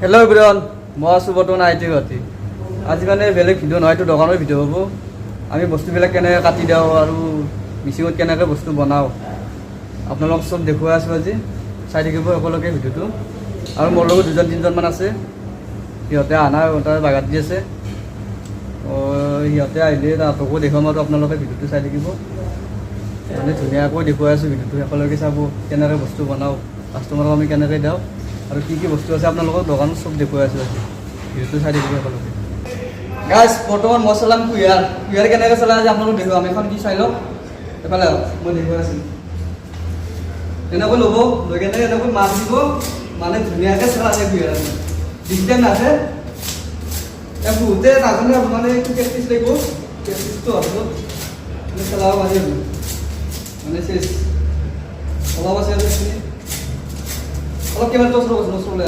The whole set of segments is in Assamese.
হেল্ল' এভৰিৱান, মই আছোঁ বৰ্তমান আই টি গুৱাহাটী। আজি মানে বেলেগ ভিডিঅ' নহয়, এইটো দোকানৰ ভিডিঅ' হ'ব। আমি বস্তুবিলাক কেনেকৈ কাটি দিওঁ আৰু মিচিঙত কেনেকৈ বস্তু বনাওঁ আপোনালোকক চব দেখুৱাই আছোঁ আজি। চাই থাকিব একেলগে ভিডিঅ'টো। আৰু মোৰ লগত দুজন তিনিজনমান আছে, সিহঁতে আনা তাৰ বাগাত দি আছে। সিহঁতে আহিলে তাহাঁতকো দেখুৱাম আৰু আপোনালোকে ভিডিঅ'টো চাই থাকিব। মানে ধুনীয়াকৈ দেখুৱাই আছোঁ ভিডিঅ'টো, একেলগে চাব কেনেকৈ বস্তু বনাওঁ, কাষ্টমাৰক আমি কেনেকৈ দিওঁ আৰু কি কি বস্তু আছে আপোনালোকক দোকানত চব দেখুৱাই আছোঁ আজি। ভিডিঅ'টো চাই থাকিব একেলগে। গাইজ, বৰ্তমান মই চলাম কুঁহিয়াৰ কেনেকৈ চলাই আজি আপোনালোকক দেখুৱাম। আমি এখন কি চাই লওঁ, এফালে মই দেখুৱাই আছোঁ। এনেকৈ ল'ব, লৈ কেনে এনেকৈ মাছ দিব, মানে ধুনীয়াকৈ চলা যায় কুঁহিয়াৰ। ডিষ্টেঞ্চ আছে বহুতে নাজানে, মানে এইটো প্ৰেক্টিচ লাগিব। প্ৰেক্টিচটো হ'ব চলাব পাৰি আৰু মানে চেচ অলপ আছে আৰু এইখিনি অলপ কেমেৰাটো নচলে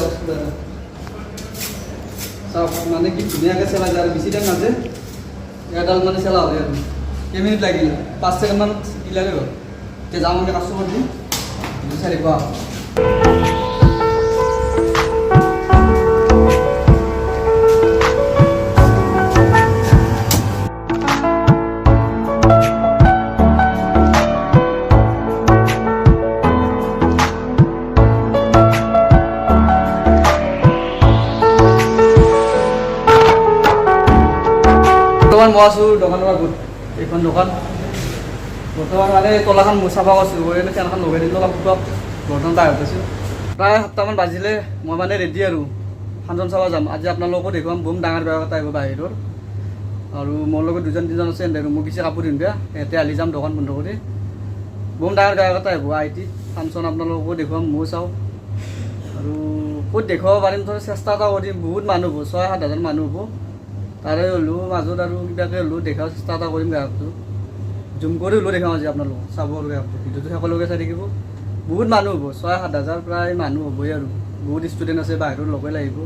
চাওক, মানে কি ধুনীয়াকৈ চেলা যায় আৰু বেছি টাইম নাযায়। এডাল মানে চেলা হ'লে আৰু কেইমিনিট লাগিল, 5 ছেকেণ্ডমান দিলে হ'ল। এতিয়া যাম আমি কাষ্টমাৰ দিম, চাই দিব। বৰ্তমান মই আছোঁ দোকানৰ আগত। এইখন দোকান বৰ্তমান মানে তলাখন মোৰ চাফা কৰিছোঁ, ফেনখন লগাই দিলোঁ অলপ ফুটক। বৰ্তমান বাহিৰত আছোঁ, প্ৰায় 7টামান বাজিলে। মই মানে ৰেডি আৰু ফাংচন চাব যাম। আজি আপোনালোককো দেখুৱাম বম ডাঙৰ গায়ক এটা আহিব বাহিৰৰ। আৰু মোৰ লগত দুজন তিনিজন আছে, এনে মোক কিছু কাপোৰ দিম দিয়া, ইয়াতে আলি যাম দোকান বন্ধ কৰি। বম ডাঙৰ গায়ক এটা আহিব আই টি ফাংচন, আপোনালোককো দেখুৱাম, ময়ো চাওঁ। আৰু ক'ত দেখুৱাব পাৰিম ধৰ চেষ্টা এটা কৰিম। বহুত মানুহ হ'ব, 6-7 হাজাৰ মানুহ হ'ব। তাৰে হ'লেও মাজত আৰু কিবাকৈ হ'লেও দেখাৰ চেষ্টা এটা কৰিম। গায়কটো জুম কৰি হ'লেও দেখাওঁ আজি আপোনালোকক, চাব আৰু গায়কটো ভিডিঅ'টো সকলোকে চাই থাকিব। বহুত মানুহ হ'ব, 6-7 হাজাৰ প্ৰায় মানুহ হ'বই। আৰু বহুত ষ্টুডেণ্ট আছে, বাহিৰৰ লগে লাগিব।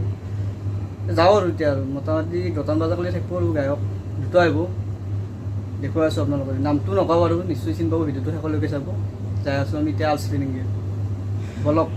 যাওঁ আৰু এতিয়া আৰু মোটামুটি 10মান বজালৈকে থাকিব আৰু গায়ক দুটা আহিব। দেখুৱাই আছোঁ আপোনালোকে, নামটো নকওঁ আৰু নিশ্চয় চিনি পাব। ভিডিঅ'টো সকলোকে চাব। যাই আছোঁ আমি এতিয়া আলচ ফিলিং বলক।